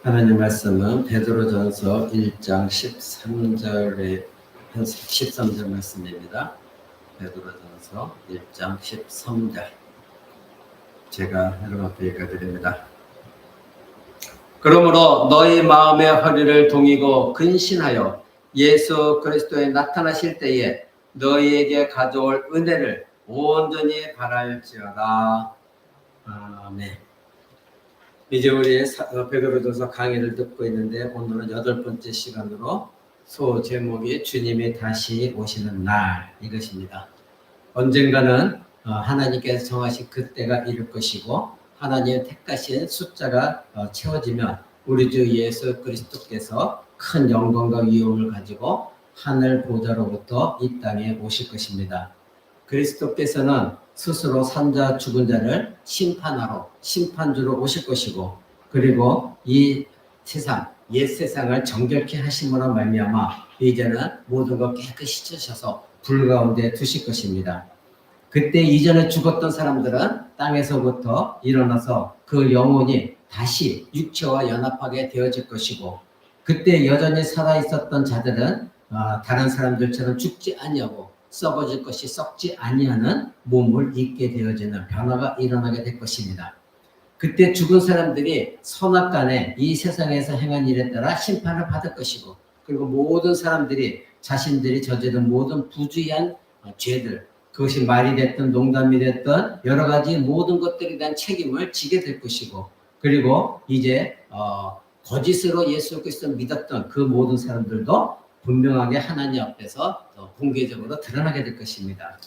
하나님 말씀은 베드로전서 1장 13절의 13절 말씀입니다. 베드로전서 1장 13절 제가 여러분 앞에 읽어드립니다. 그러므로 너희 마음의 허리를 동이고 근신하여 예수 그리스도에 나타나실 때에 너희에게 가져올 은혜를 온전히 바랄지어다. 아멘. 이제 우리 베드로전서 강의를 듣고 있는데 오늘은 8번째 시간으로 소제목이 주님이 다시 오시는 날 이것입니다. 언젠가는 하나님께서 정하신 그때가 이룰 것이고 하나님의 택하신 숫자가 채워지면 우리 주 예수 그리스도께서 큰 영광과 위엄을 가지고 하늘 보좌로부터 이 땅에 오실 것입니다. 그리스도께서는 스스로 산자 죽은 자를 심판하러 심판주로 오실 것이고 그리고 이 세상 옛 세상을 정결케 하심으로 말미암아 이제는 모든 것 깨끗이 씻으셔서 불 가운데 두실 것입니다. 그때 이전에 죽었던 사람들은 땅에서부터 일어나서 그 영혼이 다시 육체와 연합하게 되어질 것이고 그때 여전히 살아있었던 자들은 다른 사람들처럼 죽지 아니하고 썩어질 것이 썩지 아니하는 몸을 입게 되어지는 변화가 일어나게 될 것입니다. 그때 죽은 사람들이 선악간에 이 세상에서 행한 일에 따라 심판을 받을 것이고 그리고 모든 사람들이 자신들이 저지른 모든 부주의한 죄들 그것이 말이 됐든 농담이 됐든 여러 가지 모든 것들에 대한 책임을 지게 될 것이고 그리고 이제 거짓으로 예수 그리스도를 믿었던 그 모든 사람들도 분명하게 하나님 앞에서 공개적으로 드러나게 될 것입니다.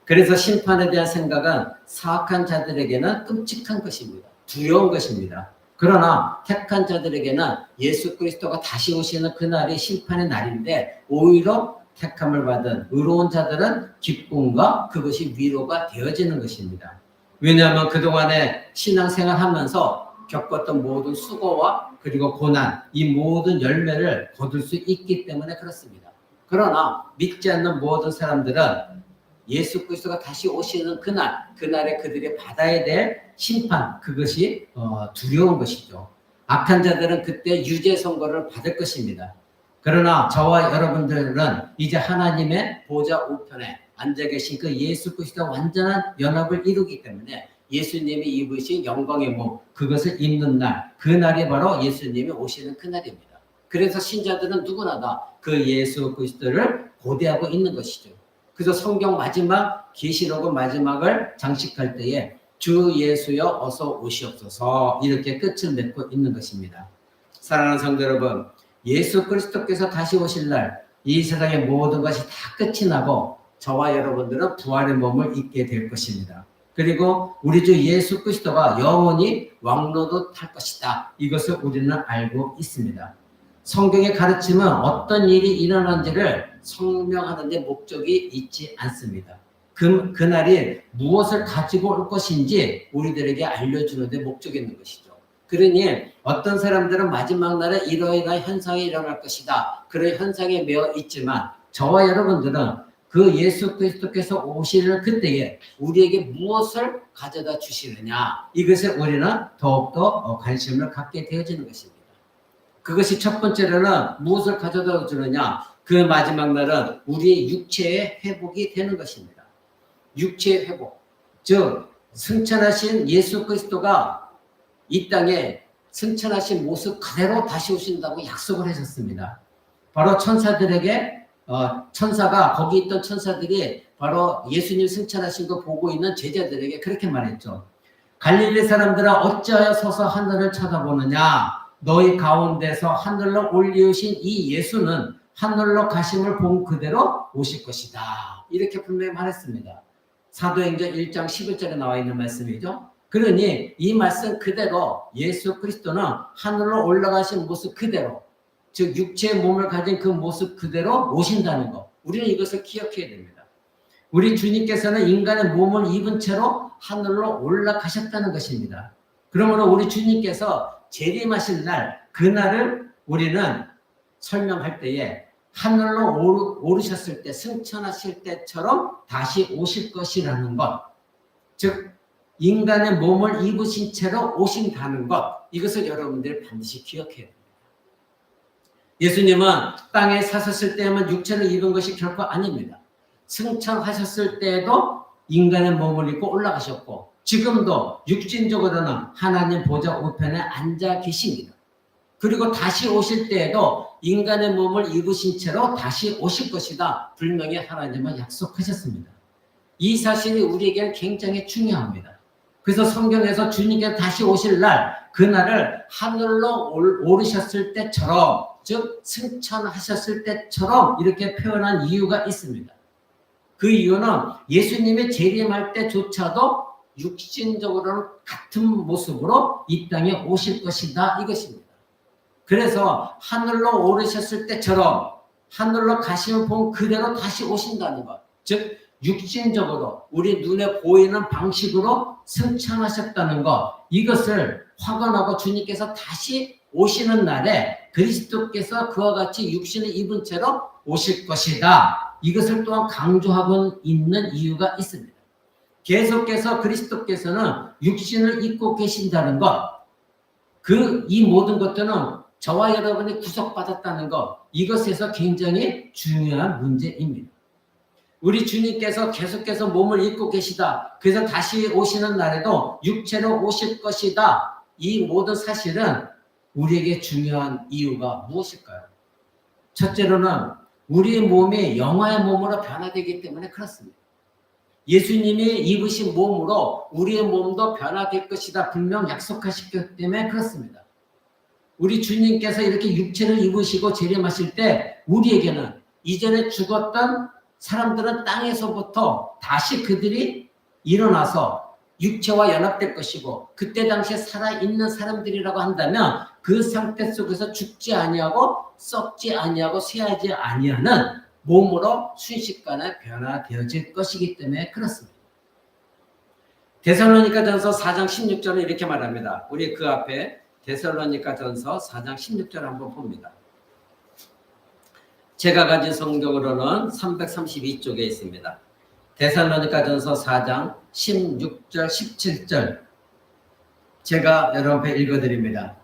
그래서 심판에 대한 생각은 사악한 자들에게는 끔찍한 것입니다. 두려운 것입니다. 그러나 택한 자들에게는 예수 그리스도가 다시 오시는 그날이 심판의 날인데 오히려 택함을 받은 의로운 자들은 기쁨과 그것이 위로가 되어지는 것입니다. 왜냐하면 그동안에 신앙생활 하면서 겪었던 모든 수고와 그리고 고난, 이 모든 열매를 거둘 수 있기 때문에 그렇습니다. 그러나 믿지 않는 모든 사람들은 예수 그리스도가 다시 오시는 그날에 그들이 받아야 될 심판, 그것이 두려운 것이죠. 악한 자들은 그때 유죄 선고를 받을 것입니다. 그러나 저와 여러분들은 이제 하나님의 보좌 우편에 앉아 계신 그 예수 그리스도와 완전한 연합을 이루기 때문에 예수님이 입으신 영광의 몸 그것을 입는 날 그날이 바로 예수님이 오시는 그날입니다. 그래서 신자들은 누구나 다 그 예수 그리스도를 고대하고 있는 것이죠. 그래서 성경 마지막 계시록 마지막을 장식할 때에 주 예수여 어서 오시옵소서 이렇게 끝을 맺고 있는 것입니다. 사랑하는 성도 여러분, 예수 그리스도께서 다시 오실 날 이 세상의 모든 것이 다 끝이 나고 저와 여러분들은 부활의 몸을 입게 될 것입니다. 그리고 우리 주 예수 그리스도가 영원히 왕노릇할 것이다. 이것을 우리는 알고 있습니다. 성경의 가르침은 어떤 일이 일어난지를 설명하는 데 목적이 있지 않습니다. 그날이 무엇을 가지고 올 것인지 우리들에게 알려주는 데 목적이 있는 것이죠. 그러니 어떤 사람들은 마지막 날에 이러이러한 현상이 일어날 것이다. 그런 현상에 매여 있지만 저와 여러분들은 그 예수 그리스도께서 오시는 그때에 우리에게 무엇을 가져다 주시느냐 이것에 우리는 더욱더 관심을 갖게 되어지는 것입니다. 그것이 첫 번째로는 무엇을 가져다 주느냐 그 마지막 날은 우리의 육체의 회복이 되는 것입니다. 육체의 회복 즉 승천하신 예수 그리스도가 이 땅에 승천하신 모습 그대로 다시 오신다고 약속을 하셨습니다. 바로 천사들에게 천사가 거기 있던 천사들이 바로 예수님 승천하신 거 보고 있는 제자들에게 그렇게 말했죠. 갈릴리 사람들아 어찌하여 서서 하늘을 쳐다보느냐 너희 가운데서 하늘로 올리우신 이 예수는 하늘로 가심을 본 그대로 오실 것이다. 이렇게 분명히 말했습니다. 사도행전 1장 11절에 나와 있는 말씀이죠. 그러니 이 말씀 그대로 예수 그리스도는 하늘로 올라가신 모습 그대로 즉 육체의 몸을 가진 그 모습 그대로 오신다는 것 우리는 이것을 기억해야 됩니다. 우리 주님께서는 인간의 몸을 입은 채로 하늘로 올라가셨다는 것입니다. 그러므로 우리 주님께서 재림하실 날 그날을 우리는 설명할 때에 하늘로 오르셨을 때 승천하실 때처럼 다시 오실 것이라는 것 즉 인간의 몸을 입으신 채로 오신다는 것 이것을 여러분들이 반드시 기억해야 됩니다. 예수님은 땅에 사셨을 때만 육체를 입은 것이 결코 아닙니다. 승천하셨을 때에도 인간의 몸을 입고 올라가셨고 지금도 육신적으로는 하나님 보좌 우편에 앉아 계십니다. 그리고 다시 오실 때에도 인간의 몸을 입으신 채로 다시 오실 것이다. 분명히 하나님은 약속하셨습니다. 이 사실이 우리에게는 굉장히 중요합니다. 그래서 성경에서 주님께서 다시 오실 날, 그날을 하늘로 오르셨을 때처럼, 즉 승천하셨을 때처럼 이렇게 표현한 이유가 있습니다. 그 이유는 예수님이 재림할 때조차도 육신적으로는 같은 모습으로 이 땅에 오실 것이다 이것입니다. 그래서 하늘로 오르셨을 때처럼 하늘로 가시는 본 그대로 다시 오신다는 것, 즉 육신적으로 우리 눈에 보이는 방식으로 승천하셨다는 것, 이것을 확언하고 주님께서 다시 오시는 날에 그리스도께서 그와 같이 육신을 입은 채로 오실 것이다. 이것을 또한 강조하고 있는 이유가 있습니다. 계속해서 그리스도께서는 육신을 입고 계신다는 것, 이 모든 것들은 저와 여러분이 구속받았다는 것, 이것에서 굉장히 중요한 문제입니다. 우리 주님께서 계속해서 몸을 입고 계시다. 그래서 다시 오시는 날에도 육체로 오실 것이다. 이 모든 사실은 우리에게 중요한 이유가 무엇일까요? 첫째로는 우리의 몸이 영화의 몸으로 변화되기 때문에 그렇습니다. 예수님이 입으신 몸으로 우리의 몸도 변화될 것이다. 분명 약속하셨기 때문에 그렇습니다. 우리 주님께서 이렇게 육체를 입으시고 재림하실 때 우리에게는 이전에 죽었던 사람들은 땅에서부터 다시 그들이 일어나서 육체와 연합될 것이고 그때 당시에 살아있는 사람들이라고 한다면 그 상태 속에서 죽지 아니하고 썩지 아니하고 쇠하지 아니하는 몸으로 순식간에 변화되어질 것이기 때문에 그렇습니다. 데살로니가전서 4장 16절은 이렇게 말합니다. 우리 그 앞에 데살로니가전서 4장 16절 한번 봅니다. 제가 가진 성경으로는 332쪽에 있습니다. 데살로니가전서 4장 16절 17절 제가 여러분께 읽어드립니다.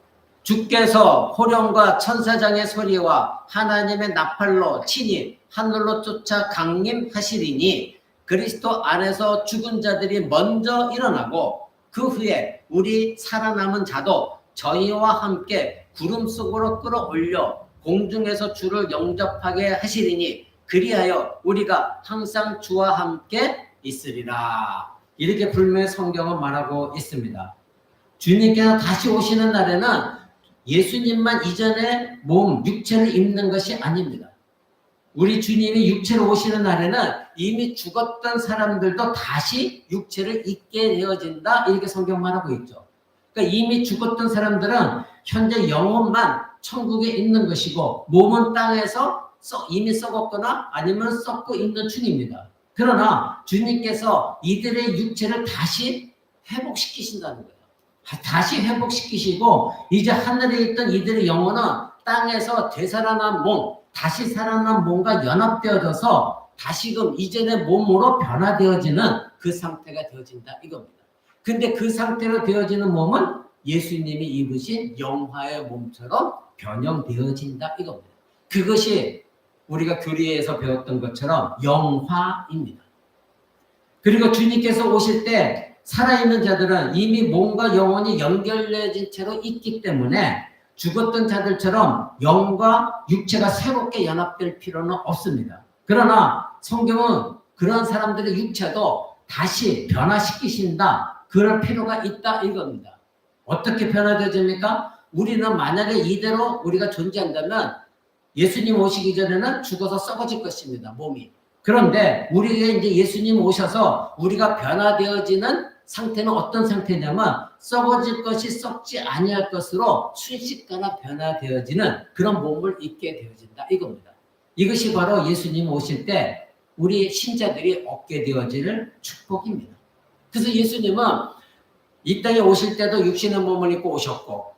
주께서 호령과 천사장의 소리와 하나님의 나팔로 친히 하늘로 쫓아 강림하시리니 그리스도 안에서 죽은 자들이 먼저 일어나고 그 후에 우리 살아남은 자도 저희와 함께 구름 속으로 끌어올려 공중에서 주를 영접하게 하시리니 그리하여 우리가 항상 주와 함께 있으리라. 이렇게 분명히 성경은 말하고 있습니다. 주님께서 다시 오시는 날에는 예수님만 이전에 몸, 육체를 입는 것이 아닙니다. 우리 주님이 육체로 오시는 날에는 이미 죽었던 사람들도 다시 육체를 입게 되어진다. 이렇게 성경 말하고 있죠. 그러니까 이미 죽었던 사람들은 현재 영혼만 천국에 있는 것이고 몸은 땅에서 이미 썩었거나 아니면 썩고 있는 중입니다. 그러나 주님께서 이들의 육체를 다시 회복시키신다는 거예요. 다시 회복시키시고 이제 하늘에 있던 이들의 영혼은 땅에서 되살아난 몸, 다시 살아난 몸과 연합되어져서 다시금 이전의 몸으로 변화되어지는 그 상태가 되어진다 이겁니다. 근데 그 상태로 되어지는 몸은 예수님이 입으신 영화의 몸처럼 변형되어진다 이겁니다. 그것이 우리가 교리에서 배웠던 것처럼 영화입니다. 그리고 주님께서 오실 때 살아있는 자들은 이미 몸과 영혼이 연결되어진 채로 있기 때문에 죽었던 자들처럼 영과 육체가 새롭게 연합될 필요는 없습니다. 그러나 성경은 그런 사람들의 육체도 다시 변화시키신다. 그럴 필요가 있다 이겁니다. 어떻게 변화되어집니까? 우리는 만약에 이대로 우리가 존재한다면 예수님 오시기 전에는 죽어서 썩어질 것입니다. 몸이. 그런데 우리가 이제 예수님 오셔서 우리가 변화되어지는 상태는 어떤 상태냐면 썩어질 것이 썩지 아니할 것으로 순식간에 변화되어지는 그런 몸을 입게 되어진다 이겁니다. 이것이 바로 예수님 오실 때 우리 신자들이 얻게 되어질 축복입니다. 그래서 예수님은 이 땅에 오실 때도 육신의 몸을 입고 오셨고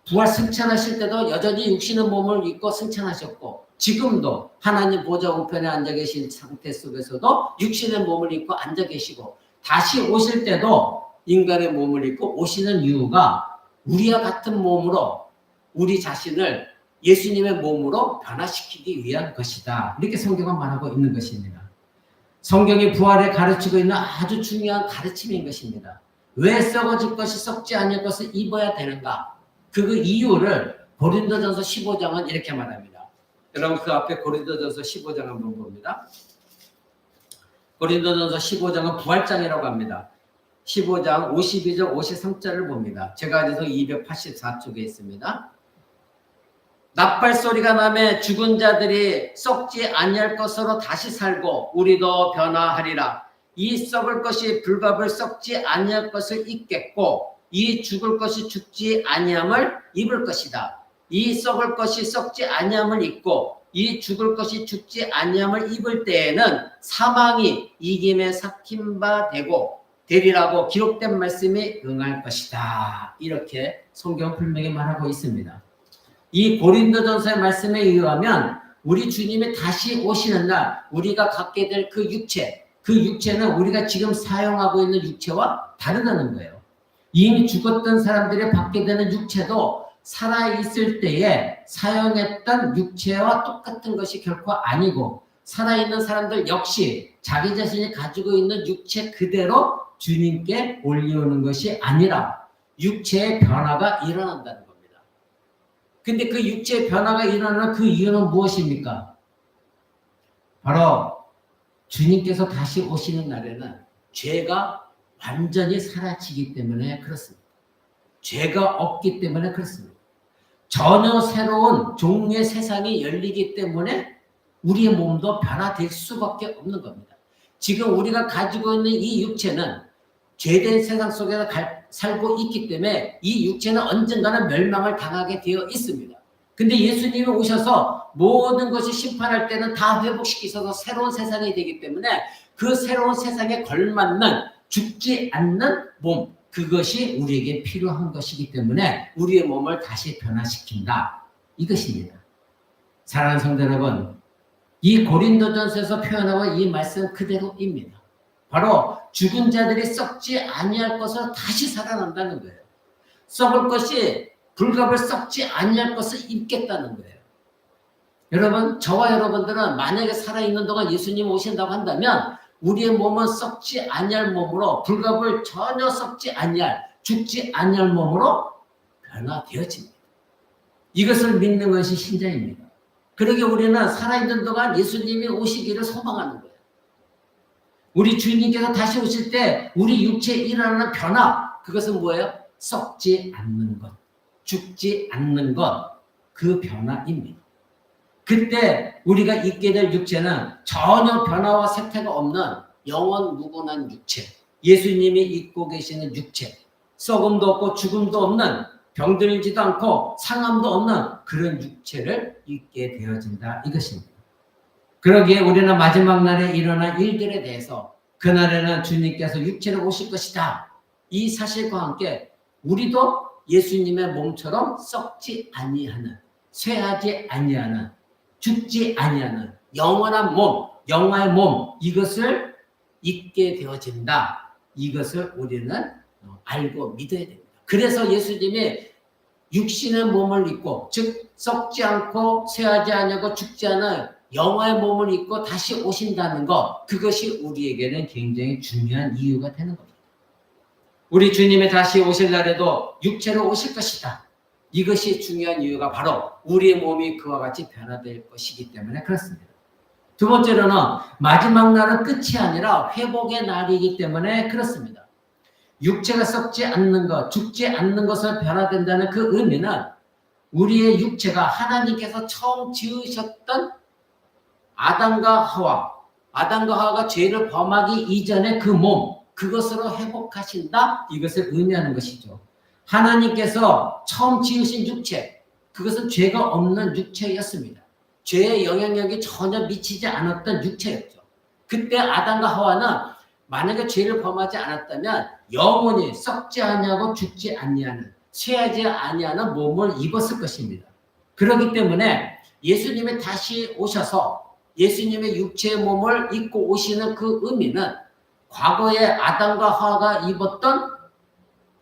부활 승천하실 때도 여전히 육신의 몸을 입고 승천하셨고 지금도 하나님 보좌 우편에 앉아 계신 상태 속에서도 육신의 몸을 입고 앉아 계시고 다시 오실 때도 인간의 몸을 입고 오시는 이유가 우리와 같은 몸으로 우리 자신을 예수님의 몸으로 변화시키기 위한 것이다. 이렇게 성경은 말하고 있는 것입니다. 성경이 부활에 가르치고 있는 아주 중요한 가르침인 것입니다. 왜 썩어질 것이 썩지 않을 것을 입어야 되는가? 그 이유를 고린도전서 15장은 이렇게 말합니다. 여러분 그 앞에 고린도전서 15장 한번 봅니다. 고린도전서 15장은 부활장이라고 합니다. 15장 52절 53절을 봅니다. 제가 아직도 284쪽에 있습니다. 나팔소리가 나매 죽은 자들이 썩지 아니할 것으로 다시 살고 우리도 변화하리라. 이 썩을 것이 불갑을 썩지 아니할 것을 입겠고 이 죽을 것이 죽지 아니함을 입을 것이다. 이 썩을 것이 썩지 아니함을 입고 이 죽을 것이 죽지 아니함을 입을 때에는 사망이 이김에 삭힌 바 되리라고 기록된 말씀이 응할 것이다. 이렇게 성경 분명히 말하고 있습니다. 이 고린도전서의 말씀에 의하면 우리 주님이 다시 오시는 날 우리가 갖게 될 그 육체는 우리가 지금 사용하고 있는 육체와 다르다는 거예요. 이미 죽었던 사람들이 받게 되는 육체도 살아있을 때에 사용했던 육체와 똑같은 것이 결코 아니고 살아있는 사람들 역시 자기 자신이 가지고 있는 육체 그대로 주님께 올려오는 것이 아니라 육체의 변화가 일어난다는 겁니다. 근데 그 육체의 변화가 일어나는 그 이유는 무엇입니까? 바로 주님께서 다시 오시는 날에는 죄가 완전히 사라지기 때문에 그렇습니다. 죄가 없기 때문에 그렇습니다. 전혀 새로운 종류의 세상이 열리기 때문에 우리의 몸도 변화될 수밖에 없는 겁니다. 지금 우리가 가지고 있는 이 육체는 죄된 세상 속에서 살고 있기 때문에 이 육체는 언젠가는 멸망을 당하게 되어 있습니다. 근데 예수님이 오셔서 모든 것이 심판할 때는 다 회복시키셔서 새로운 세상이 되기 때문에 그 새로운 세상에 걸맞는 죽지 않는 몸, 그것이 우리에게 필요한 것이기 때문에 우리의 몸을 다시 변화시킨다. 이것입니다. 사랑하는 성도 여러분, 이 고린도전서에서 표현하고 이 말씀 그대로입니다. 바로 죽은 자들이 썩지 아니할 것으로 다시 살아난다는 거예요. 썩을 것이 불갑을 썩지 아니할 것을 입겠다는 거예요. 여러분, 저와 여러분들은 만약에 살아있는 동안 예수님 오신다고 한다면 우리의 몸은 썩지 아니할 몸으로 불갑을 전혀 썩지 아니할 죽지 아니할 몸으로 변화되어집니다. 이것을 믿는 것이 신자입니다. 그러게 우리는 살아있는 동안 예수님이 오시기를 소망하는 거예요. 우리 주님께서 다시 오실 때 우리 육체에 일어나는 변화, 그것은 뭐예요? 썩지 않는 것, 죽지 않는 것, 그 변화입니다. 그때 우리가 입게 될 육체는 전혀 변화와 쇠퇴가 없는 영원 무궁한 육체, 예수님이 입고 계시는 육체, 썩음도 없고 죽음도 없는, 병들지도 않고 상함도 없는 그런 육체를 입게 되어진다 이것입니다. 그러기에 우리는 마지막 날에 일어날 일들에 대해서 그날에는 주님께서 육체로 오실 것이다. 이 사실과 함께 우리도 예수님의 몸처럼 썩지 아니하는, 쇠하지 아니하는, 죽지 아니하는 영원한 몸, 영화의 몸, 이것을 입게 되어진다. 이것을 우리는 알고 믿어야 됩니다. 그래서 예수님이 육신의 몸을 입고, 즉 썩지 않고 쇠하지 아니하고 죽지 않은 영화의 몸을 입고 다시 오신다는 것, 그것이 우리에게는 굉장히 중요한 이유가 되는 겁니다. 우리 주님이 다시 오실 날에도 육체로 오실 것이다. 이것이 중요한 이유가 바로 우리의 몸이 그와 같이 변화될 것이기 때문에 그렇습니다. 두 번째로는 마지막 날은 끝이 아니라 회복의 날이기 때문에 그렇습니다. 육체가 썩지 않는 것, 죽지 않는 것을 변화된다는 그 의미는 우리의 육체가 하나님께서 처음 지으셨던 아담과 하와가 죄를 범하기 이전의 그 몸, 그것으로 회복하신다. 이것을 의미하는 것이죠. 하나님께서 처음 지으신 육체, 그것은 죄가 없는 육체였습니다. 죄의 영향력이 전혀 미치지 않았던 육체였죠. 그때 아담과 하와는 만약에 죄를 범하지 않았다면 영원히 썩지 아니하고 죽지 아니하는, 쇠하지 아니하는 몸을 입었을 것입니다. 그렇기 때문에 예수님이 다시 오셔서 예수님의 육체의 몸을 입고 오시는 그 의미는 과거에 아담과 하와가 입었던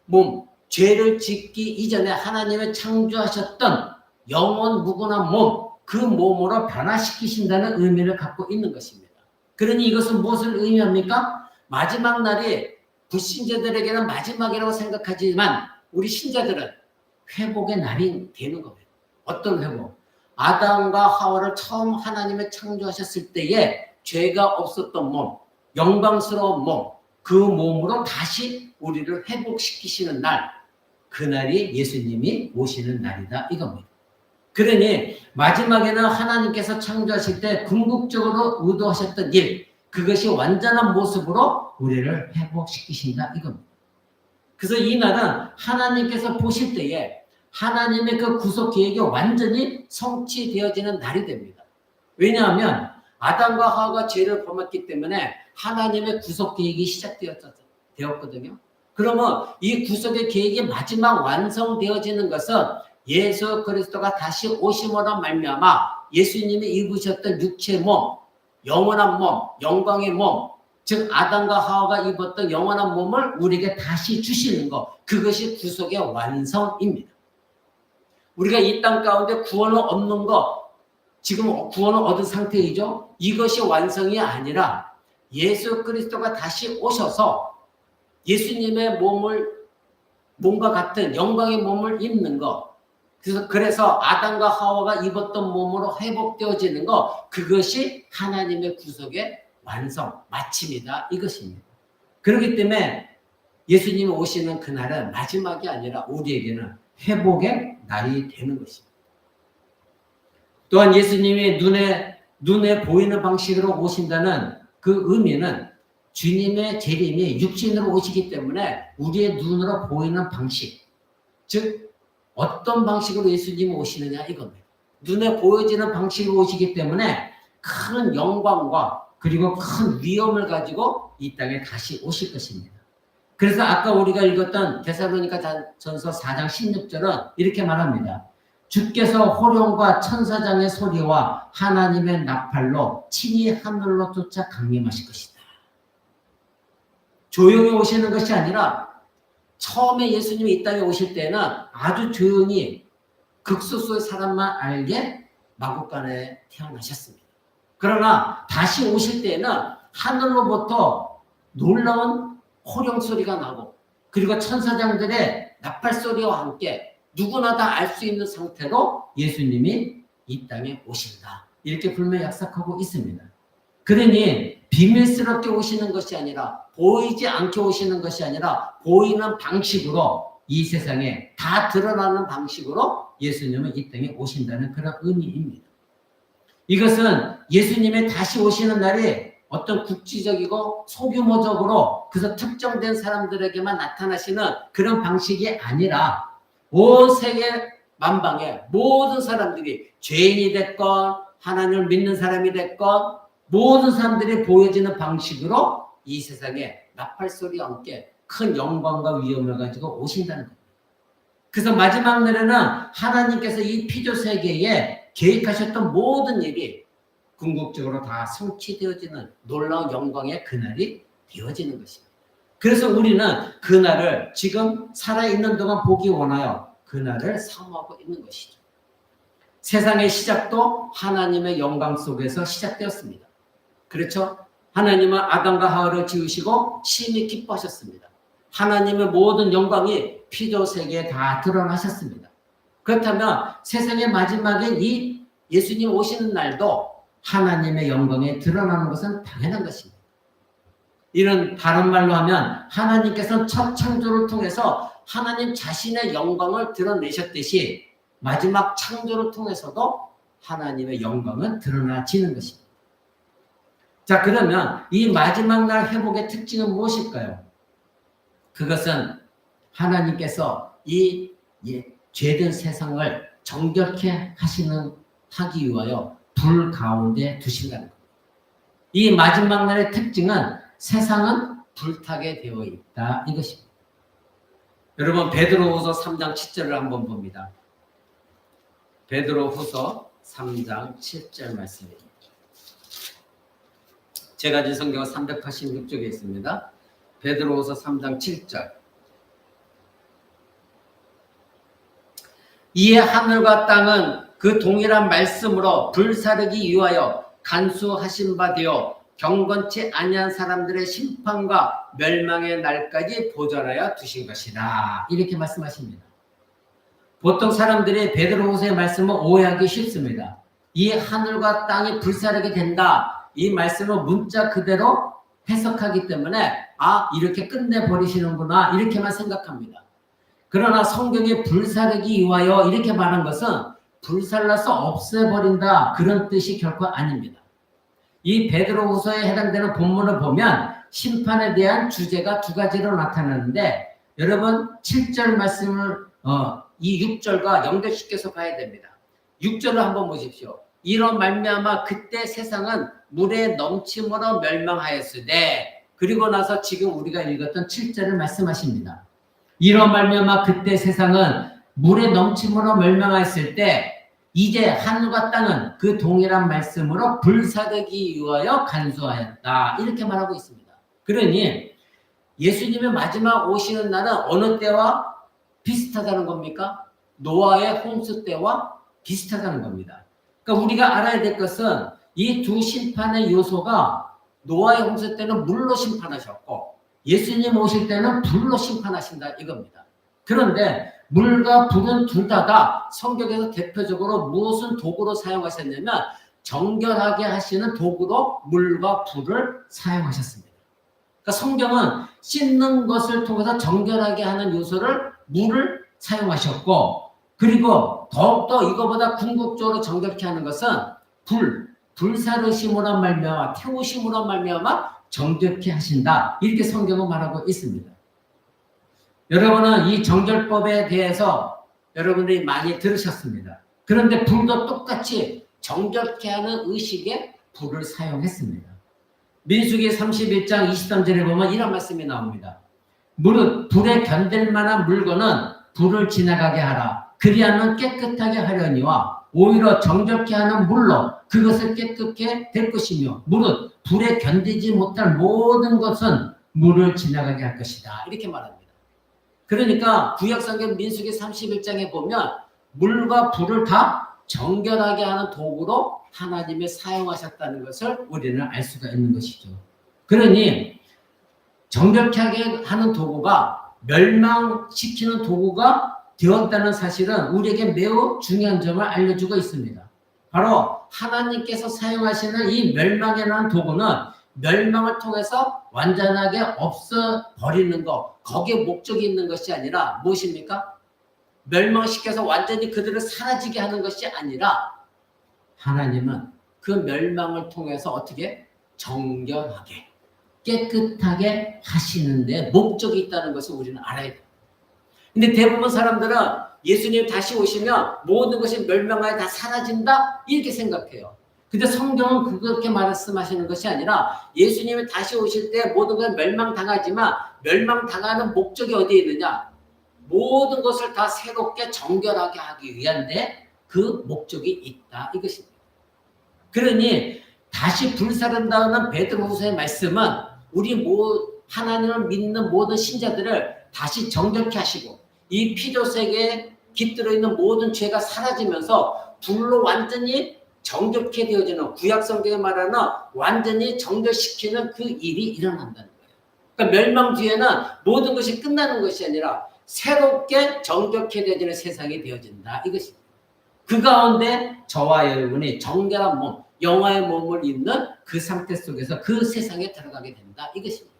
몸, 죄를 짓기 이전에 하나님의 창조하셨던 영원 무궁한 몸, 그 몸으로 변화시키신다는 의미를 갖고 있는 것입니다. 그러니 이것은 무엇을 의미합니까? 마지막 날이 불신자들에게는 마지막이라고 생각하지만 우리 신자들은 회복의 날이 되는 겁니다. 어떤 회복? 아담과 하와를 처음 하나님의 창조하셨을 때에 죄가 없었던 몸, 영광스러운 몸, 그 몸으로 다시 우리를 회복시키시는 날, 그날이 예수님이 오시는 날이다 이겁니다. 그러니 마지막에는 하나님께서 창조하실 때 궁극적으로 의도하셨던 일, 그것이 완전한 모습으로 우리를 회복시키신다 이겁니다. 그래서 이 날은 하나님께서 보실 때에 하나님의 그 구속 계획이 완전히 성취되어지는 날이 됩니다. 왜냐하면 아담과 하와가 죄를 범했기 때문에 하나님의 구속 계획이 시작되었거든요. 그러면 이 구속의 계획이 마지막 완성되어지는 것은 예수 그리스도가 다시 오심으로 말미암아 예수님이 입으셨던 육체의 몸, 영원한 몸, 영광의 몸, 즉 아담과 하와가 입었던 영원한 몸을 우리에게 다시 주시는 것, 그것이 구속의 완성입니다. 우리가 이 땅 가운데 구원을 얻는 것, 지금 구원을 얻은 상태이죠. 이것이 완성이 아니라 예수 그리스도가 다시 오셔서 예수님의 몸과 같은 영광의 몸을 입는 것, 그래서 아담과 하와가 입었던 몸으로 회복되어지는 것, 그것이 하나님의 구속의 완성, 마침이다 이것입니다. 그렇기 때문에 예수님이 오시는 그날은 마지막이 아니라 우리에게는 회복의 날이 되는 것입니다. 또한 예수님이 눈에 보이는 방식으로 오신다는 그 의미는 주님의 재림이 육신으로 오시기 때문에 우리의 눈으로 보이는 방식, 즉 어떤 방식으로 예수님이 오시느냐 이겁니다. 눈에 보여지는 방식으로 오시기 때문에 큰 영광과 그리고 큰 위엄을 가지고 이 땅에 다시 오실 것입니다. 그래서 아까 우리가 읽었던 데살로니가 전서 4장 16절은 이렇게 말합니다. 주께서 호령과 천사장의 소리와 하나님의 나팔로 친히 하늘로 쫓아 강림하실 것이다. 조용히 오시는 것이 아니라 처음에 예수님이 이 땅에 오실 때는 아주 조용히 극소수의 사람만 알게 마구간에 태어나셨습니다. 그러나 다시 오실 때는 하늘로부터 놀라운 호령 소리가 나고 그리고 천사장들의 나팔 소리와 함께 누구나 다 알 수 있는 상태로 예수님이 이 땅에 오신다. 이렇게 분명히 약속하고 있습니다. 그러니 비밀스럽게 오시는 것이 아니라 보이지 않게 오시는 것이 아니라 보이는 방식으로 이 세상에 다 드러나는 방식으로 예수님은 이 땅에 오신다는 그런 의미입니다. 이것은 예수님의 다시 오시는 날이 어떤 국지적이고 소규모적으로 그래서 특정된 사람들에게만 나타나시는 그런 방식이 아니라 온 세계 만방의 모든 사람들이 죄인이 됐건 하나님을 믿는 사람이 됐건 모든 사람들이 보여지는 방식으로 이 세상에 나팔 소리와 함께 큰 영광과 위엄을 가지고 오신다는 겁니다. 그래서 마지막 날에는 하나님께서 이 피조 세계에 계획하셨던 모든 일이 궁극적으로 다 성취되어지는 놀라운 영광의 그날이 되어지는 것입니다. 그래서 우리는 그날을 지금 살아있는 동안 보기 원하여 그날을 사모하고 있는 것이죠. 세상의 시작도 하나님의 영광 속에서 시작되었습니다. 그렇죠? 하나님은 아담과 하와를 지으시고 심히 기뻐하셨습니다. 하나님의 모든 영광이 피조 세계에 다 드러나셨습니다. 그렇다면 세상의 마지막에 이 예수님 오시는 날도 하나님의 영광에 드러나는 것은 당연한 것입니다. 이런 다른 말로 하면 하나님께서는 첫 창조를 통해서 하나님 자신의 영광을 드러내셨듯이 마지막 창조를 통해서도 하나님의 영광은 드러나지는 것입니다. 자, 그러면 이 마지막 날 회복의 특징은 무엇일까요? 그것은 하나님께서 이 죄된 세상을 정결케 하기 위하여 불 가운데 두신다는 겁니다. 이 마지막 날의 특징은 세상은 불타게 되어 있다 이것입니다. 여러분 베드로후서 3장 7절을 한번 봅니다. 베드로후서 3장 7절 말씀입니다. 제가 가진 성경은 386쪽에 있습니다. 베드로후서 3장 7절. 이에 하늘과 땅은 그 동일한 말씀으로 불사르기 위하여 간수하신 바 되어 경건치 아니한 사람들의 심판과 멸망의 날까지 보존하여 두신 것이다. 이렇게 말씀하십니다. 보통 사람들이 베드로후서의 말씀을 오해하기 쉽습니다. 이 하늘과 땅이 불사르게 된다. 이 말씀을 문자 그대로 해석하기 때문에 이렇게 끝내버리시는구나 이렇게만 생각합니다. 그러나 성경에 불사르기 위하여 이렇게 말한 것은 불살라서 없애버린다 그런 뜻이 결코 아닙니다. 이 베드로후서에 해당되는 본문을 보면 심판에 대한 주제가 두 가지로 나타나는데 여러분 7절 말씀을 이 6절과 연결시켜서 봐야 됩니다. 6절을 한번 보십시오. 이로 말미암아 그때 세상은 물에 넘침으로 멸망하였으되 그리고 나서 지금 우리가 읽었던 7절을 말씀하십니다. 이로 말미암아 그때 세상은 물에 넘침으로 멸망하였을 때 이제 하늘과 땅은 그 동일한 말씀으로 불사르기 위하여 간수하였다. 이렇게 말하고 있습니다. 그러니 예수님의 마지막 오시는 날은 어느 때와 비슷하다는 겁니까? 노아의 홍수 때와 비슷하다는 겁니다. 그러니까 우리가 알아야 될 것은 이 두 심판의 요소가 노아의 홍수 때는 물로 심판하셨고 예수님 오실 때는 불로 심판하신다 이겁니다. 그런데 물과 불은 둘 다 성경에서 대표적으로 무엇은 도구로 사용하셨냐면 정결하게 하시는 도구로 물과 불을 사용하셨습니다. 그러니까 성경은 씻는 것을 통해서 정결하게 하는 요소를 물을 사용하셨고 그리고 더욱더 이거보다 궁극적으로 정결케 하는 것은 불사르심으로 말미암아 태우심으로 말미암아 정결케 하신다. 이렇게 성경은 말하고 있습니다. 여러분은 이 정결법에 대해서 여러분들이 많이 들으셨습니다. 그런데 불도 똑같이 정결케 하는 의식에 불을 사용했습니다. 민수기 31장 23절에 보면 이런 말씀이 나옵니다. 무릇 불에 견딜 만한 물건은 불을 지나가게 하라. 그리하면 깨끗하게 하려니와 오히려 정결케 하는 물로 그것을 깨끗게 될 것이며 무릇 불에 견디지 못할 모든 것은 물을 지나가게 할 것이다. 이렇게 말합니다. 그러니까 구약성경 민수기 31장에 보면 물과 불을 다 정결하게 하는 도구로 하나님이 사용하셨다는 것을 우리는 알 수가 있는 것이죠. 그러니 정결케 하는 도구가 멸망시키는 도구가 되었다는 사실은 우리에게 매우 중요한 점을 알려주고 있습니다. 바로 하나님께서 사용하시는 이 멸망에 대한 도구는 멸망을 통해서 완전하게 없어버리는 것, 거기에 목적이 있는 것이 아니라 무엇입니까? 멸망시켜서 완전히 그들을 사라지게 하는 것이 아니라 하나님은 그 멸망을 통해서 어떻게 정결하게 깨끗하게 하시는데 목적이 있다는 것을 우리는 알아야 돼요. 근데 대부분 사람들은 예수님 다시 오시면 모든 것이 멸망하여 다 사라진다 이렇게 생각해요. 근데 성경은 그렇게 말씀하시는 것이 아니라 예수님이 다시 오실 때 모든 걸 멸망당하지만 멸망당하는 목적이 어디에 있느냐? 모든 것을 다 새롭게 정결하게 하기 위한데 그 목적이 있다 이것입니다. 그러니 다시 불사른다는 베드로후서의 말씀은 우리 하나님을 믿는 모든 신자들을 다시 정결케 하시고 이 피조세계에 깃들어 있는 모든 죄가 사라지면서 불로 완전히 정결케 되어지는 구약성경에 말하는 완전히 정결시키는 그 일이 일어난다는 거예요. 그러니까 멸망 뒤에는 모든 것이 끝나는 것이 아니라 새롭게 정결케 되어지는 세상이 되어진다 이것입니다. 그 가운데 저와 여러분이 정결한 몸, 영화의 몸을 입는 그 상태 속에서 그 세상에 들어가게 된다 이것입니다.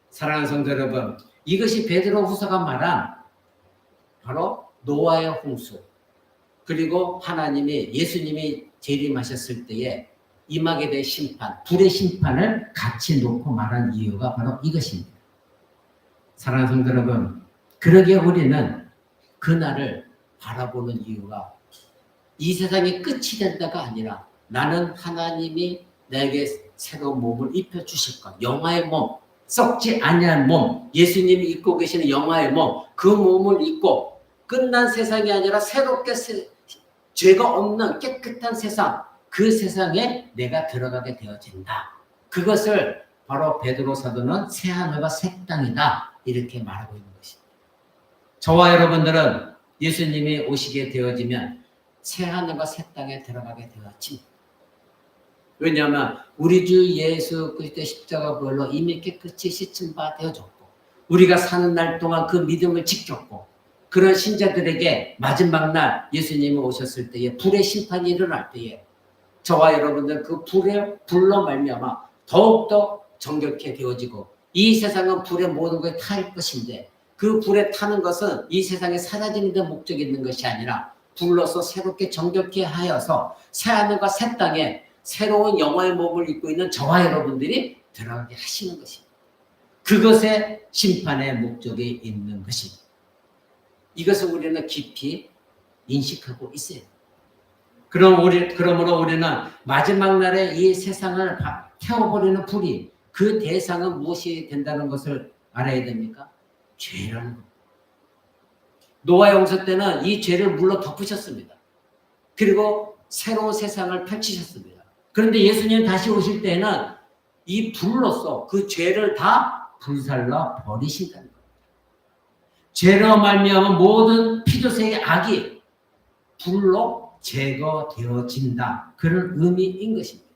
사랑하는 성도 여러분, 이것이 베드로후서가 말한 바로 노아의 홍수 그리고 하나님이 예수님이 재림하셨을 때에 임하게 될 심판, 불의 심판을 같이 놓고 말한 이유가 바로 이것입니다. 사랑하는 성도 여러분, 그러기에 우리는 그날을 바라보는 이유가 이 세상이 끝이 된다가 아니라 나는 하나님이 내게 새로운 몸을 입혀주실 것, 영화의 몸, 썩지 아니한 몸, 예수님이 입고 계시는 영화의 몸, 그 몸을 입고 끝난 세상이 아니라 새롭게 죄가 없는 깨끗한 세상, 그 세상에 내가 들어가게 되어진다. 그것을 바로 베드로 사도는 새 하늘과 새 땅이다 이렇게 말하고 있는 것입니다. 저와 여러분들은 예수님이 오시게 되어지면 새 하늘과 새 땅에 들어가게 되어집니다. 왜냐하면 우리 주 예수 그리스도의 십자가 보혈로 이미 깨끗이 씻은 바 되어졌고 우리가 사는 날 동안 그 믿음을 지켰고 그런 신자들에게 마지막 날 예수님이 오셨을 때에 불의 심판이 일어날 때에 저와 여러분들 그 불로 말미암아 더욱더 정결케 되어지고 이 세상은 불의 모든 것에 탈 것인데 그 불에 타는 것은 이 세상에 사라지는 데 목적이 있는 것이 아니라 불로서 새롭게 정결케 하여서 새하늘과 새 땅에 새로운 영화의 몸을 입고 있는 저와 여러분들이 들어가게 하시는 것입니다. 그것에 심판의 목적이 있는 것입니다. 이것을 우리는 깊이 인식하고 있어요. 그러므로 우리는 마지막 날에 이 세상을 태워버리는 불이 그 대상은 무엇이 된다는 것을 알아야 됩니까? 죄라는 겁니다. 노아 용서 때는 이 죄를 물로 덮으셨습니다. 그리고 새로운 세상을 펼치셨습니다. 그런데 예수님 다시 오실 때는 이 불로서 그 죄를 다 불살라 버리신다는 겁니다. 죄로 말미암은 모든 피조세의 악이 불로 제거되어진다. 그런 의미인 것입니다.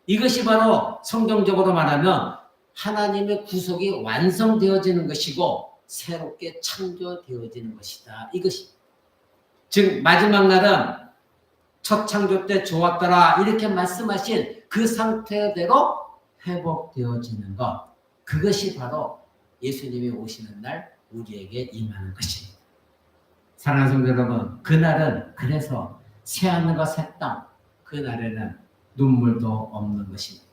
이것이 바로 성경적으로 말하면 하나님의 구속이 완성되어지는 것이고 새롭게 창조되어지는 것이다. 이것입니다. 즉 마지막 날은 첫 창조 때 좋았더라 이렇게 말씀하신 그 상태대로 회복되어지는 것. 그것이 바로 예수님이 오시는 날 우리에게 임하는 것입니다. 사랑하는 성도 여러분, 그날은 그래서 새하늘과 새 땅, 그날에는 눈물도 없는 것입니다.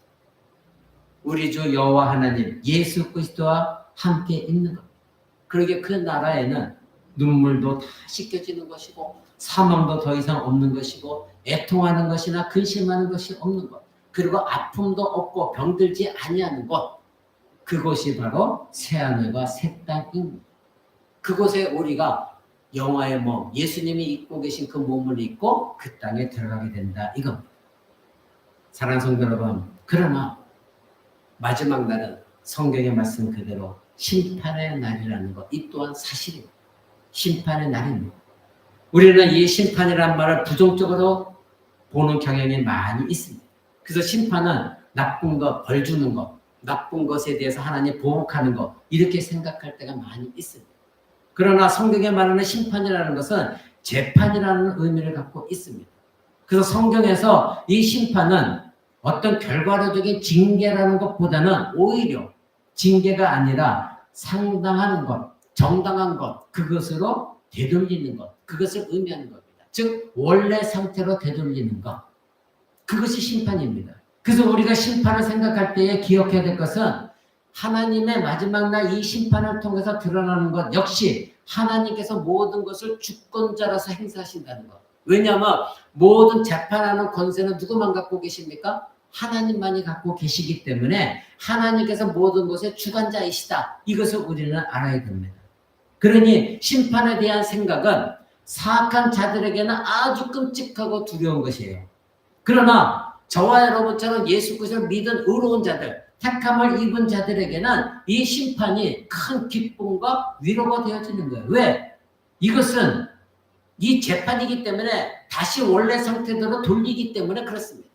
우리 주 여호와 하나님 예수 그리스도와 함께 있는 것. 그러게 그 나라에는 눈물도 다 씻겨지는 것이고 사망도 더 이상 없는 것이고 애통하는 것이나 근심하는 것이 없는 것. 그리고 아픔도 없고 병들지 아니하는 것. 그것이 바로 새하늘과 새 땅입니다. 그곳에 우리가 영화의 몸, 예수님이 입고 계신 그 몸을 입고 그 땅에 들어가게 된다 이겁니다. 사랑하는 성도 여러분, 그러나 마지막 날은 성경의 말씀 그대로 심판의 날이라는 것, 이 또한 사실입니다. 심판의 날입니다. 우리는 이 심판이라는 말을 부정적으로 보는 경향이 많이 있습니다. 그래서 심판은 나쁜 것, 벌 주는 것, 나쁜 것에 대해서 하나님 보복하는 것 이렇게 생각할 때가 많이 있습니다. 그러나 성경에 말하는 심판이라는 것은 재판이라는 의미를 갖고 있습니다. 그래서 성경에서 이 심판은 어떤 결과론적인 징계라는 것보다는 오히려 징계가 아니라 상당한 것, 정당한 것, 그것으로 되돌리는 것, 그것을 의미하는 겁니다. 즉 원래 상태로 되돌리는 것, 그것이 심판입니다. 그래서 우리가 심판을 생각할 때에 기억해야 될 것은 하나님의 마지막 날 이 심판을 통해서 드러나는 것 역시 하나님께서 모든 것을 주권자로서 행사하신다는 것. 왜냐하면 모든 재판하는 권세는 누구만 갖고 계십니까? 하나님만이 갖고 계시기 때문에 하나님께서 모든 것의 주관자이시다. 이것을 우리는 알아야 됩니다. 그러니 심판에 대한 생각은 사악한 자들에게는 아주 끔찍하고 두려운 것이에요. 그러나 저와 여러분처럼 예수 그리스도를 믿은 의로운 자들, 택함을 입은 자들에게는 이 심판이 큰 기쁨과 위로가 되어지는 거예요. 왜? 이것은 이 재판이기 때문에 다시 원래 상태대로 돌리기 때문에 그렇습니다.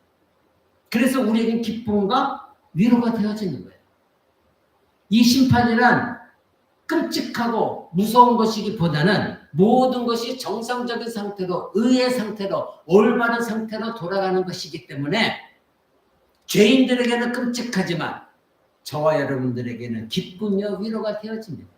그래서 우리에겐 기쁨과 위로가 되어지는 거예요. 이 심판이란 끔찍하고 무서운 것이기보다는 모든 것이 정상적인 상태로, 의의 상태로, 올바른 상태로 돌아가는 것이기 때문에 죄인들에게는 끔찍하지만 저와 여러분들에게는 기쁨이며 위로가 되어집니다.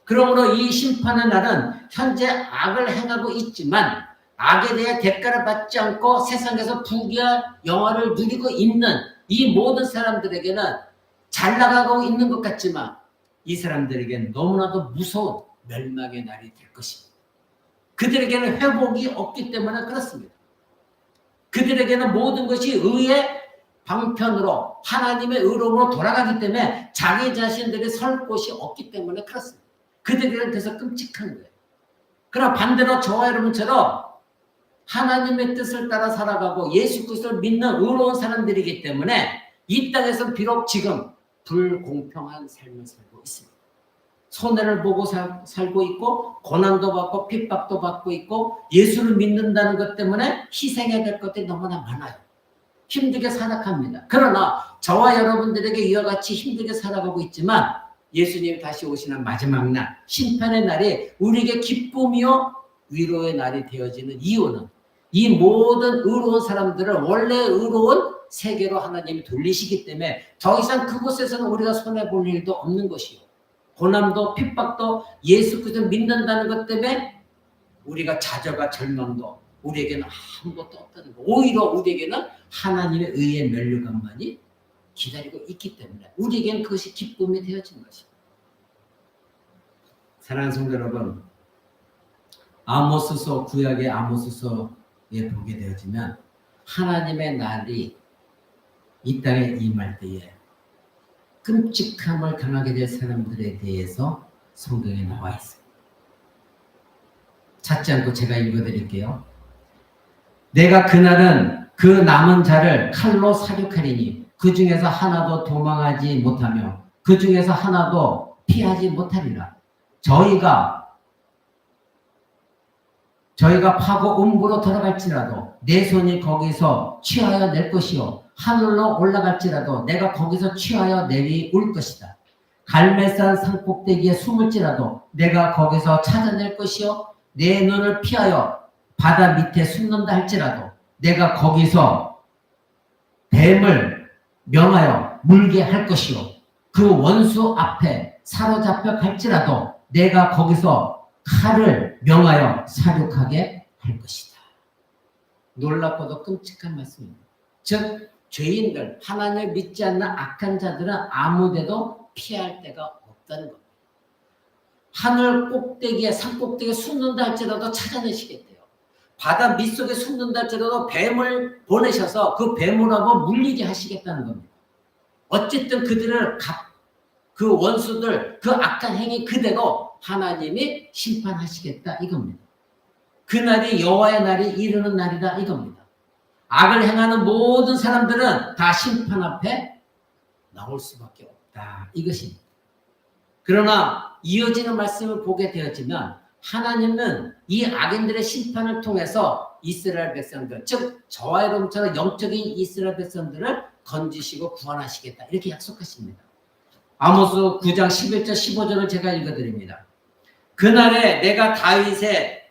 그러므로 이 심판의 날은 현재 악을 행하고 있지만 악에 대해 대가를 받지 않고 세상에서 부귀와 영화를 누리고 있는 이 모든 사람들에게는 잘 나가고 있는 것 같지만 이 사람들에게는 너무나도 무서운 멸망의 날이 될 것입니다. 그들에게는 회복이 없기 때문에 그렇습니다. 그들에게는 모든 것이 의의 방편으로 하나님의 의로움으로 돌아가기 때문에 자기 자신들이 설 곳이 없기 때문에 그렇습니다. 그들에게는 그래서 끔찍한 거예요. 그러나 반대로 저와 여러분처럼 하나님의 뜻을 따라 살아가고 예수 그리스도를 믿는 의로운 사람들이기 때문에 이 땅에서 비록 지금 불공평한 삶을 살고 있습니다. 손해를 보고 살고 있고 고난도 받고 핍박도 받고 있고 예수를 믿는다는 것 때문에 희생해야 될 것들이 너무나 많아요. 힘들게 살아갑니다. 그러나 저와 여러분들에게 이와 같이 힘들게 살아가고 있지만 예수님이 다시 오시는 마지막 날, 심판의 날이 우리에게 기쁨이요 위로의 날이 되어지는 이유는 이 모든 의로운 사람들을 원래 의로운 세계로 하나님이 돌리시기 때문에 더 이상 그곳에서는 우리가 손해볼 일도 없는 것이요. 고난도 핍박도 예수 그리스도 믿는다는 것 때문에 우리가 좌절과 절망도 우리에게는 아무것도 없다는 거. 오히려 우리에게는 하나님의 의의 면류관만이 기다리고 있기 때문에 우리에게는 그것이 기쁨이 되어진 것입니다. 사랑하는 성도 여러분, 아모스서 구약의 아모스서에 보게 되어지면 하나님의 날이 이 땅에 임할 때에 끔찍함을 당하게 될 사람들에 대해서 성경에 나와 있습니다. 찾지 않고 제가 읽어드릴게요. 내가 그날은 그 남은 자를 칼로 사륙하리니 그 중에서 하나도 도망하지 못하며 그 중에서 하나도 피하지 못하리라. 저희가 파고 음부로 들어갈지라도 내 손이 거기서 취하여 낼 것이요 하늘로 올라갈지라도 내가 거기서 취하여 내려올 것이다. 갈멜산 산꼭대기에 숨을지라도 내가 거기서 찾아낼 것이요 내 눈을 피하여 바다 밑에 숨는다 할지라도 내가 거기서 뱀을 명하여 물게 할 것이요 그 원수 앞에 사로잡혀 갈지라도 내가 거기서 칼을 명하여 사륙하게 할 것이다. 놀랍고도 끔찍한 말씀입니다. 즉 죄인들, 하나님을 믿지 않는 악한 자들은 아무데도 피할 데가 없다는 겁니다. 하늘 꼭대기에 산 꼭대기에 숨는다 할지라도 찾아내시겠대요. 바다 밑속에 숨는다 할지라도 뱀을 보내셔서 그 뱀으로 물리게 하시겠다는 겁니다. 어쨌든 그들을 그 원수들 그 악한 행위 그대로 하나님이 심판하시겠다 이겁니다. 그날이 여호와의 날이 이르는 날이다 이겁니다. 악을 행하는 모든 사람들은 다 심판 앞에 나올 수밖에 없다 이것입니다. 그러나 이어지는 말씀을 보게 되어지면 하나님은 이 악인들의 심판을 통해서 이스라엘 백성들, 즉 저와 여러분처럼 영적인 이스라엘 백성들을 건지시고 구원하시겠다 이렇게 약속하십니다. 아모스 9장 11절 15절을 제가 읽어드립니다. 그날에 내가 다윗의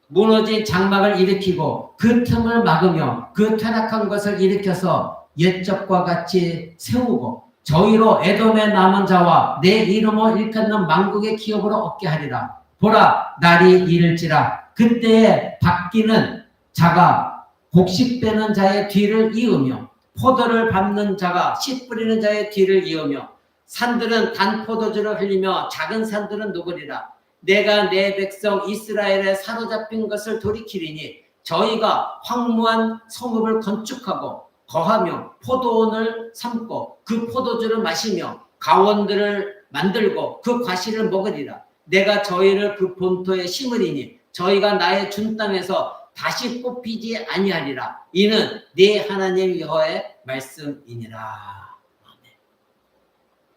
무너진 장막을 일으키고 그 틈을 막으며 그 타락한 것을 일으켜서 옛적과 같이 세우고 저희로 에돔의 남은 자와 내 이름을 일컫는 만국의 기업으로 얻게 하리라. 보라 날이 이를지라 그때에 바뀌는 자가 곡식 빼는 자의 뒤를 이으며 포도를 밟는 자가 씨 뿌리는 자의 뒤를 이으며 산들은 단 포도주를 흘리며 작은 산들은 녹으리라. 내가 내 백성 이스라엘에 사로잡힌 것을 돌이키리니 저희가 황무한 성읍을 건축하고 거하며 포도원을 삼고 그 포도주를 마시며 가원들을 만들고 그 과실을 먹으리라. 내가 저희를 그 본토에 심으리니 저희가 나의 준 땅에서 다시 뽑히지 아니하리라. 이는 네 하나님 여호와의 말씀이니라.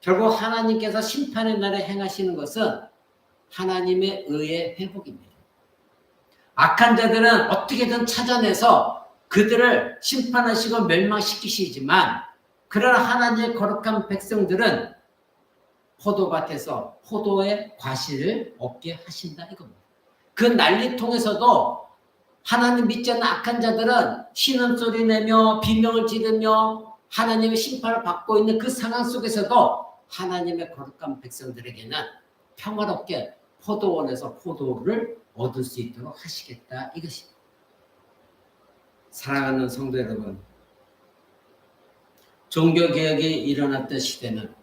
결국 하나님께서 심판의 날에 행하시는 것은 하나님의 의의 회복입니다. 악한 자들은 어떻게든 찾아내서 그들을 심판하시고 멸망시키시지만 그러나 하나님의 거룩한 백성들은 포도밭에서 포도의 과실을 얻게 하신다 이겁니다. 그 난리통에서도 하나님 믿지 않는 악한 자들은 신음소리 내며 비명을 지르며 하나님의 심판을 받고 있는 그 상황 속에서도 하나님의 거룩한 백성들에게는 평화롭게 포도원에서 포도를 얻을 수 있도록 하시겠다 이것입니다. 사랑하는 성도 여러분, 종교개혁이 일어났던 시대는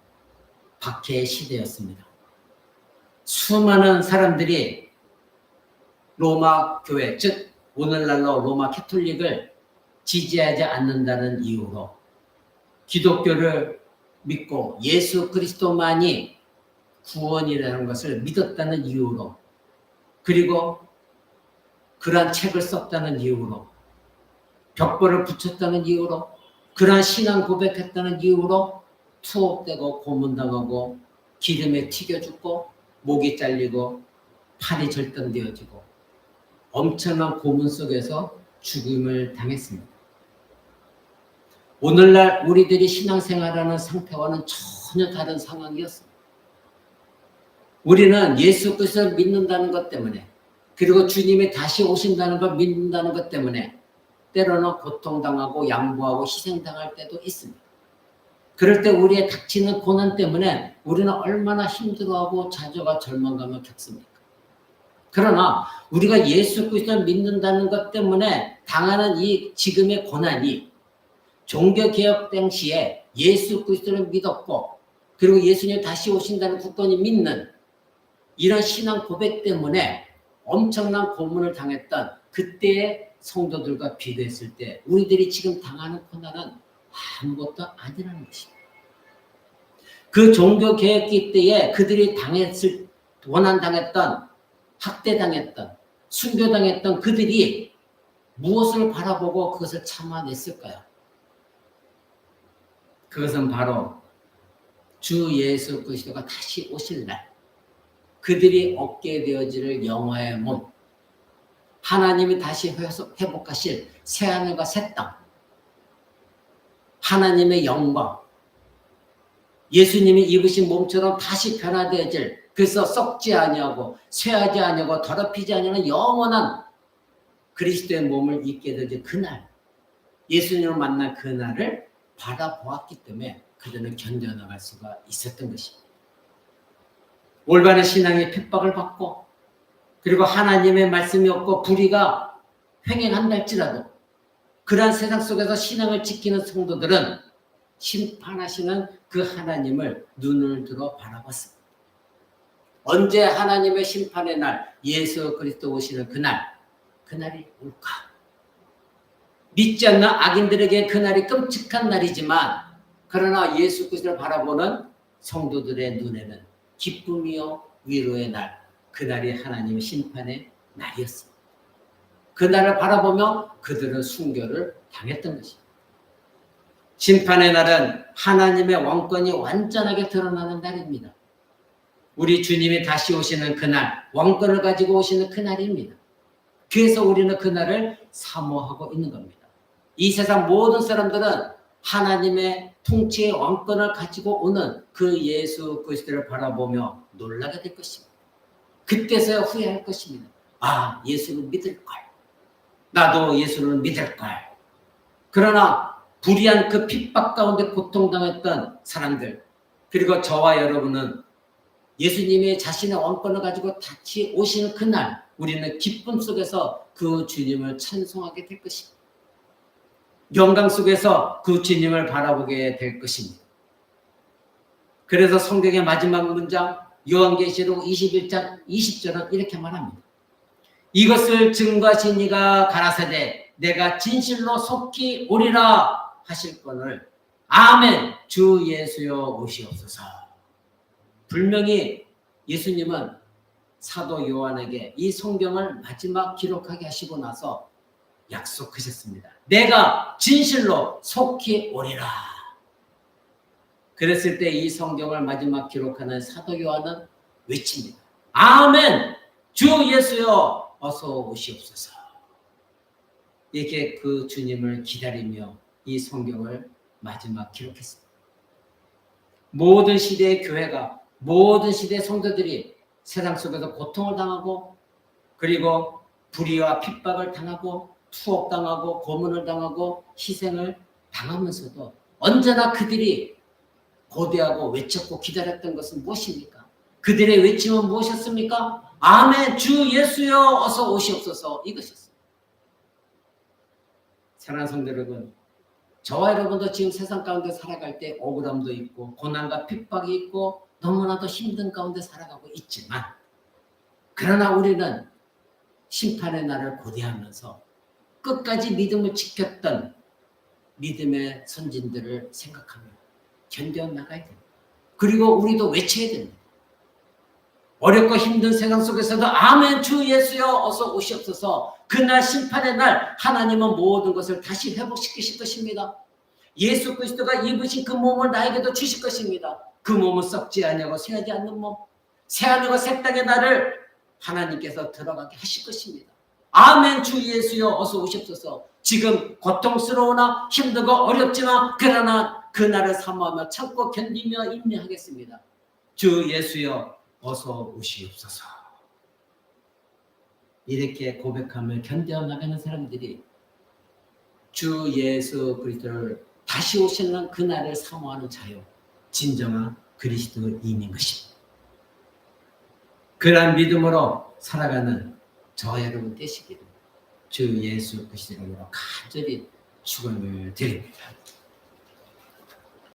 박해의 시대였습니다. 수많은 사람들이 로마 교회, 즉 오늘날로 로마 캐톨릭을 지지하지 않는다는 이유로 기독교를 믿고 예수 그리스도만이 구원이라는 것을 믿었다는 이유로 그리고 그러한 책을 썼다는 이유로 벽보를 붙였다는 이유로 그러한 신앙 고백했다는 이유로 투옥되고 고문당하고 기름에 튀겨 죽고 목이 잘리고 팔이 절단되어지고 엄청난 고문 속에서 죽음을 당했습니다. 오늘날 우리들이 신앙생활하는 상태와는 전혀 다른 상황이었습니다. 우리는 예수 그리스도를 믿는다는 것 때문에, 그리고 주님이 다시 오신다는 걸 믿는다는 것 때문에 때로는 고통당하고 양보하고 희생당할 때도 있습니다. 그럴 때 우리의 닥치는 고난 때문에 우리는 얼마나 힘들어하고 좌절과 절망감을 겪습니까? 그러나 우리가 예수 그리스도를 믿는다는 것 때문에 당하는 이 지금의 고난이 종교개혁 당시에 예수 그리스도를 믿었고, 그리고 예수님 다시 오신다는 굳건히 믿는 이런 신앙 고백 때문에 엄청난 고문을 당했던 그때의 성도들과 비교했을 때 우리들이 지금 당하는 고난은 아무것도 아니라는 것입니다. 그 종교개혁기 때에 그들이 고난당했던, 학대당했던, 순교당했던 그들이 무엇을 바라보고 그것을 참아냈을까요? 그것은 바로 주 예수 그리스도가 다시 오실 날 그들이 얻게 되어질 영화의 몸, 하나님이 다시 회복하실 새하늘과 새 땅, 하나님의 영광, 예수님이 입으신 몸처럼 다시 변화되어질, 그래서 썩지 아니하고 쇠하지 아니하고 더럽히지 아니하는 영원한 그리스도의 몸을 입게 되어질 그날, 예수님을 만난 그날을 바라보았기 때문에 그들은 견뎌나갈 수가 있었던 것입니다. 올바른 신앙의 핍박을 받고, 그리고 하나님의 말씀이 없고 불의가 횡행한다 할지라도 그러한 세상 속에서 신앙을 지키는 성도들은 심판하시는 그 하나님을 눈을 들어 바라봤습니다. 언제 하나님의 심판의 날, 예수 그리스도 오시는 그날이 올까? 믿지 않는 악인들에게 그날이 끔찍한 날이지만, 그러나 예수 그리스도를 바라보는 성도들의 눈에는 기쁨이요 위로의 날, 그날이 하나님의 심판의 날이었습니다. 그날을 바라보며 그들은 순교를 당했던 것입니다. 심판의 날은 하나님의 왕권이 완전하게 드러나는 날입니다. 우리 주님이 다시 오시는 그날, 왕권을 가지고 오시는 그날입니다. 그래서 우리는 그날을 사모하고 있는 겁니다. 이 세상 모든 사람들은 하나님의 통치의 왕권을 가지고 오는 그 예수 그리스도를 바라보며 놀라게 될 것입니다. 그때서야 후회할 것입니다. 아, 예수를 믿을걸. 나도 예수를 믿을걸. 그러나 불의한 그 핍박 가운데 고통당했던 사람들, 그리고 저와 여러분은 예수님이 자신의 왕권을 가지고 다시 오시는 그날 우리는 기쁨 속에서 그 주님을 찬송하게 될 것입니다. 영광 속에서 그 주님을 바라보게 될 것입니다. 그래서 성경의 마지막 문장 요한계시록 21장 20절은 이렇게 말합니다. 이것을 증거하신 이가 가라사대 내가 진실로 속히 오리라 하실거늘 아멘 주 예수여 오시옵소서. 분명히 예수님은 사도 요한에게 이 성경을 마지막 기록하게 하시고 나서 약속하셨습니다. 내가 진실로 속히 오리라. 그랬을 때 이 성경을 마지막 기록하는 사도 요한은 외칩니다. 아멘 주 예수여 어서 오시옵소서. 이렇게 그 주님을 기다리며 이 성경을 마지막 기록했습니다. 모든 시대의 교회가, 모든 시대의 성도들이 세상 속에서 고통을 당하고, 그리고 불의와 핍박을 당하고, 투옥당하고, 고문을 당하고, 희생을 당하면서도 언제나 그들이 고대하고 외쳤고 기다렸던 것은 무엇입니까? 그들의 외침은 무엇이었습니까? 아멘 주 예수여 어서 오시옵소서. 이것이었습니다. 사랑하는 성도 여러분, 저와 여러분도 지금 세상 가운데 살아갈 때 억울함도 있고 고난과 핍박이 있고 너무나도 힘든 가운데 살아가고 있지만, 그러나 우리는 심판의 날을 고대하면서 끝까지 믿음을 지켰던 믿음의 선진들을 생각하며 견뎌나가야 됩니다. 그리고 우리도 외쳐야 됩니다. 어렵고 힘든 세상 속에서도 아멘 주 예수여 어서 오시옵소서. 그날 심판의 날 하나님은 모든 것을 다시 회복시키실 것입니다. 예수 그리스도가 입으신 그 몸을 나에게도 주실 것입니다. 그 몸은 썩지 아니하고 쇠하지 않는 몸, 새 하늘과 새 땅의 날을 하나님께서 들어가게 하실 것입니다. 아멘. 주 예수여 어서 오십소서. 지금 고통스러우나 힘들고 어렵지만 그러나 그날을 사모하며 참고 견디며 인내하겠습니다. 주 예수여 어서 오시옵소서. 이렇게 고백함을 견뎌 나가는 사람들이 주 예수 그리스도를 다시 오시는 그날을 사모하는 자요, 진정한 그리스도인인 것입니다. 그러한 믿음으로 살아가는 저와 여러분 되시기를 주 예수 그리스도 이름으로 간절히 축원을 드립니다.